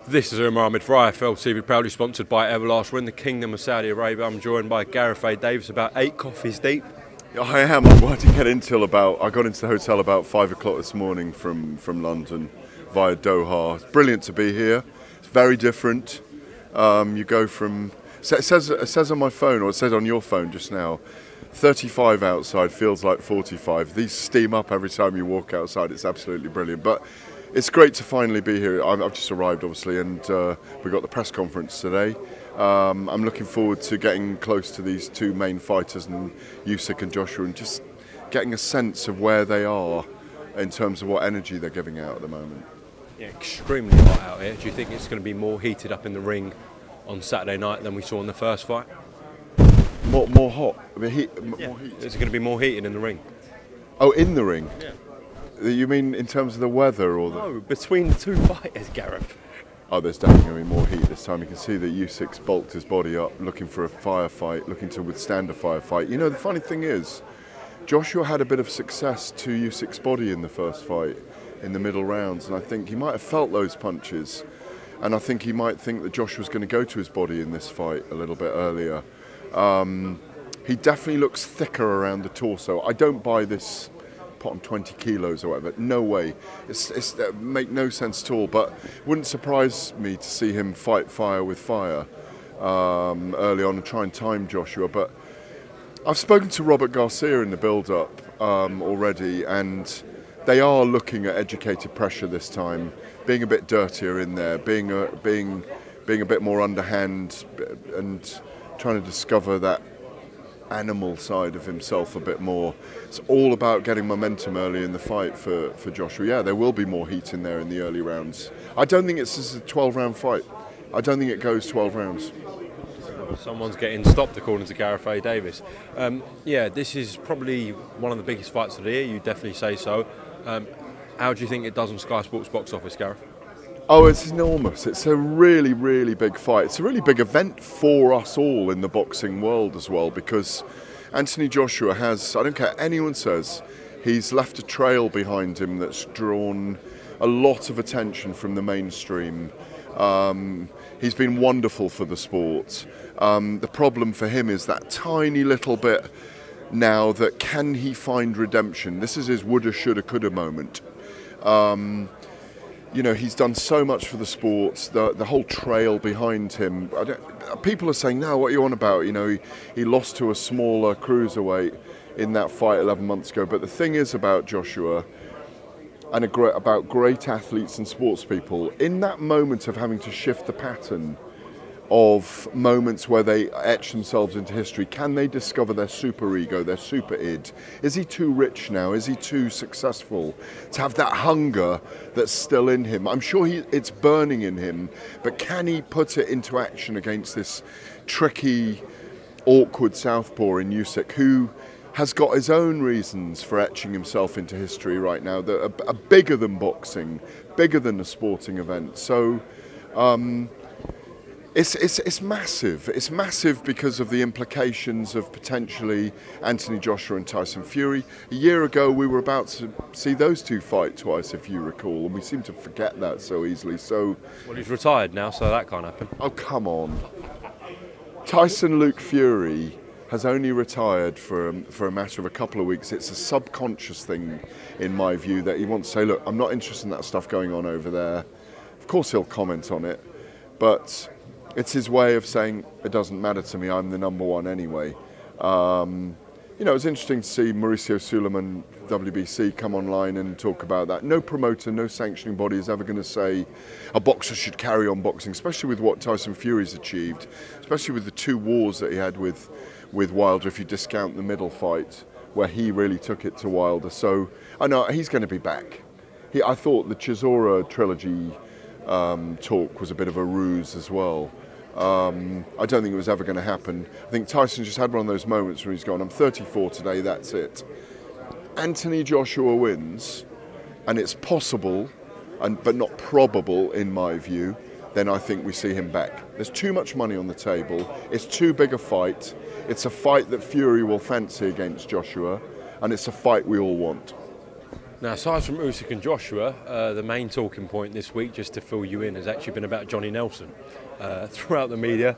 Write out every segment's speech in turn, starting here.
This is Umar Ahmed for IFL TV, proudly sponsored by Everlast. We're in the Kingdom of Saudi Arabia. I'm joined by Gareth Davies, about 8 coffees deep. I am. I didn't get in till I got into the hotel about 5 o'clock this morning from London via Doha. It's brilliant to be here. It's very different. You go from, it says on my phone, or it said on your phone just now, 35 outside feels like 45. These steam up every time you walk outside. It's absolutely brilliant. But it's great to finally be here. I've just arrived, obviously, and we've got the press conference today. I'm looking forward to getting close to these two main fighters, and Usyk and Joshua, and just getting a sense of where they are in terms of what energy they're giving out at the moment. Yeah, extremely hot out here. Do you think it's going to be more heated up in the ring on Saturday night than we saw in the first fight? More hot? More heat? Is it going to be more heated in the ring? Oh, in the ring? Yeah. You mean in terms of the weather or the... No, between the two fighters, Gareth. Oh, there's definitely going to be more heat this time. You can see that Usyk's bulked his body up, looking for a firefight, looking to withstand a firefight. You know, the funny thing is, Joshua had a bit of success to Usyk's body in the first fight, in the middle rounds, and I think he might have felt those punches, and I think he might think that Joshua's going to go to his body in this fight a little bit earlier. He definitely looks thicker around the torso. I don't buy this pot on 20 kilos or whatever. No way. It's make no sense at all. But it wouldn't surprise me to see him fight fire with fire early on and try and time Joshua. But I've spoken to Robert Garcia in the build-up already, and they are looking at educated pressure this time, being a bit dirtier in there, being a bit more underhand, and trying to discover that animal side of himself a bit more. It's all about getting momentum early in the fight for Joshua. Yeah, there will be more heat in there in the early rounds. I don't think it's a 12-round fight. I don't think it goes 12 rounds. Someone's getting stopped, according to Gareth Davies. Yeah, this is probably one of the biggest fights of the year. You definitely say so. How do you think it does on Sky Sports box office, Gareth? Oh, it's enormous. It's a really, really big fight. It's a really big event for us all in the boxing world as well, because Anthony Joshua has, I don't care what anyone says, he's left a trail behind him that's drawn a lot of attention from the mainstream. He's been wonderful for the sport. The problem for him is that tiny little bit now that can he find redemption? This is his woulda, shoulda, coulda moment. You know, he's done so much for the sport, the whole trail behind him. People are saying, no, what are you on about? You know, he lost to a smaller cruiserweight in that fight 11 months ago. But the thing is about Joshua, and about great athletes and sports people, in that moment of having to shift the pattern of moments where they etch themselves into history, can they discover their super ego, their super id? Is he too rich now? Is he too successful to have that hunger that's still in him? I'm sure it's burning in him, but can he put it into action against this tricky, awkward southpaw in Usyk, who has got his own reasons for etching himself into history right now that are bigger than boxing, bigger than a sporting event. So It's massive. It's massive because of the implications of potentially Anthony Joshua and Tyson Fury. A year ago, we were about to see those two fight twice, if you recall, and we seem to forget that so easily. So, well, he's retired now, so that can't happen. Oh, come on. Tyson Luke Fury has only retired for a matter of a couple of weeks. It's a subconscious thing, in my view, that he wants to say, look, I'm not interested in that stuff going on over there. Of course he'll comment on it, but it's his way of saying, it doesn't matter to me, I'm the number one anyway. You know, it's interesting to see Mauricio Suleiman, WBC, come online and talk about that. No promoter, no sanctioning body is ever going to say a boxer should carry on boxing, especially with what Tyson Fury's achieved, especially with the 2 wars that he had with Wilder, if you discount the middle fight, where he really took it to Wilder. So, I know he's going to be back. I thought the Chisora trilogy talk was a bit of a ruse as well. I don't think it was ever going to happen. I think Tyson just had one of those moments where he's gone, I'm 34 today, that's it. Anthony Joshua wins, and it's possible, but not probable in my view, then I think we see him back. There's too much money on the table. It's too big a fight. It's a fight that Fury will fancy against Joshua, and it's a fight we all want. Now, aside from Usyk and Joshua, the main talking point this week, just to fill you in, has actually been about Johnny Nelson. Throughout the media,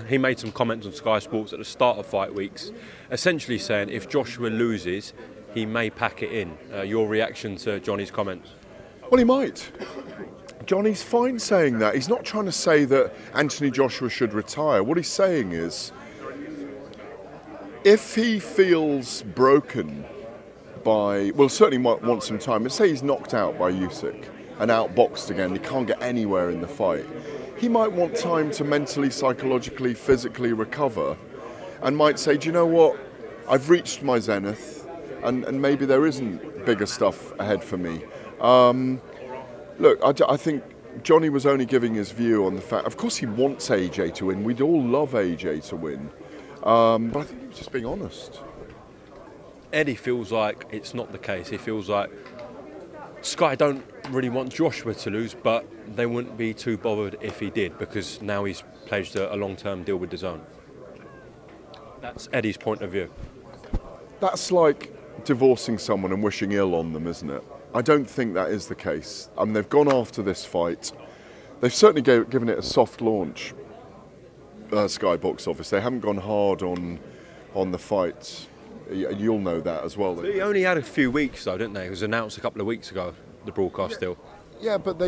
he made some comments on Sky Sports at the start of fight weeks, essentially saying if Joshua loses, he may pack it in. Your reaction to Johnny's comments? Well, he might. Johnny's fine saying that. He's not trying to say that Anthony Joshua should retire. What he's saying is, if he feels broken by, well, certainly might want some time. Let's say he's knocked out by Usyk and outboxed again, he can't get anywhere in the fight. He might want time to mentally, psychologically, physically recover, and might say, do you know what, I've reached my zenith, and maybe there isn't bigger stuff ahead for me. Look, I think Johnny was only giving his view on the fact, of course he wants AJ to win, we'd all love AJ to win, but I think he was just being honest. Eddie feels like it's not the case. He feels like Sky don't really want Joshua to lose, but they wouldn't be too bothered if he did, because now he's pledged a long-term deal with DAZN. That's Eddie's point of view. That's like divorcing someone and wishing ill on them, isn't it? I don't think that is the case. I mean, they've gone after this fight. They've certainly given it a soft launch, Sky box office. They haven't gone hard on the fight. You'll know that as well. They only had a few weeks, though, didn't they? It was announced a couple of weeks ago, the broadcast deal. Yeah, but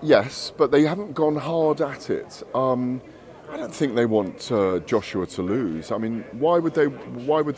yes, but they haven't gone hard at it. I don't think they want Joshua to lose. I mean, why would they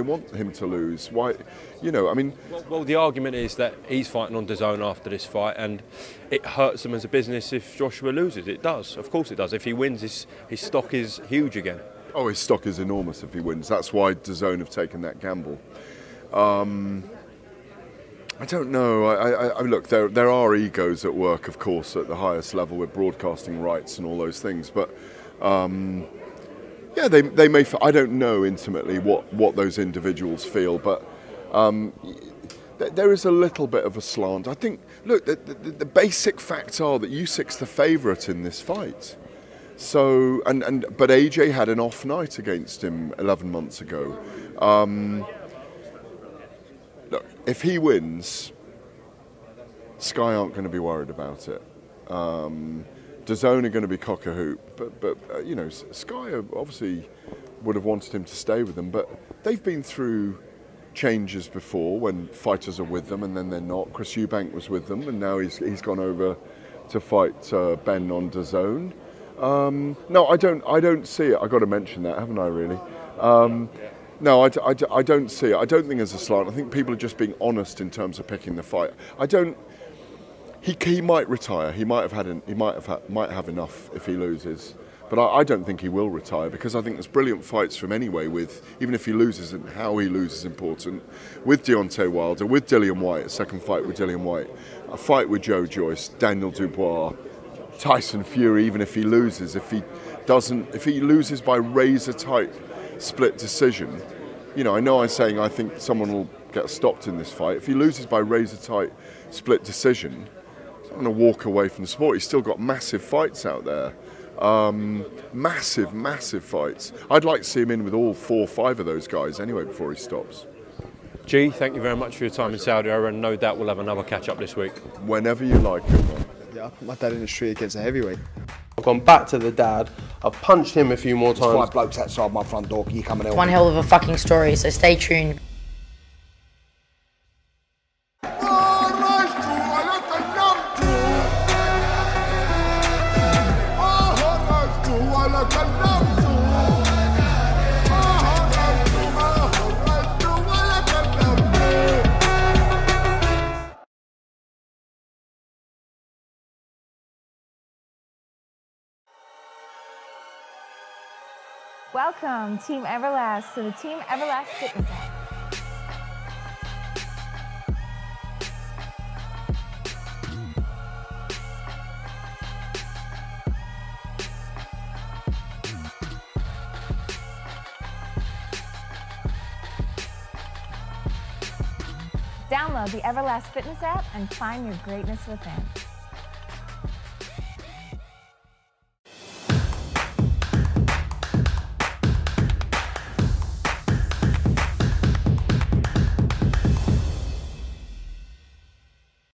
want him to lose? Why, you know? I mean, well, the argument is that he's fighting on DAZN after this fight, and it hurts them as a business if Joshua loses. It does, of course, it does. If he wins, his stock is huge again. Oh, his stock is enormous if he wins. That's why DAZN have taken that gamble. I don't know. I look, there are egos at work, of course, at the highest level with broadcasting rights and all those things, but. Yeah, they may. I don't know intimately what those individuals feel, but there is a little bit of a slant. I think. Look, the basic facts are that Usyk's the favourite in this fight. So, but AJ had an off night against him 11 months ago. Look, if he wins, Sky aren't going to be worried about it. DAZN are going to be cock-a-hoop, but you know, Sky obviously would have wanted him to stay with them, but they've been through changes before when fighters are with them and then they're not. Chris Eubank was with them, and now he's gone over to fight Ben on DAZN. No, I don't see it. I've got to mention that, haven't I? Really? No, I don't see it. I don't think there's a slant. I think people are just being honest in terms of picking the fight. He might retire. He might have enough if he loses, but I don't think he will retire, because I think there's brilliant fights from anyway. With even if he loses and how he loses important, with Deontay Wilder, with Dillian White, a second fight with Dillian White, a fight with Joe Joyce, Daniel Dubois, Tyson Fury. Even if he loses, if he loses by razor tight split decision, you know I'm saying I think someone will get stopped in this fight. If he loses by razor tight split decision, going to walk away from the sport. He's still got massive fights out there, massive fights. I'd like to see him in with all 4 or 5 of those guys anyway before he stops. G, thank you very much for your time in Saudi Arabia, and no doubt we'll have another catch up this week. Whenever you like, man. Yeah, I put my dad in the street against a heavyweight. I've gone back to the dad, I've punched him a few more times. 5 blokes outside my front door, can you come and help One me? hell of a fucking story, so stay tuned. Welcome, Team Everlast, to the Team Everlast Fitness app. Download the Everlast Fitness app and find your greatness within.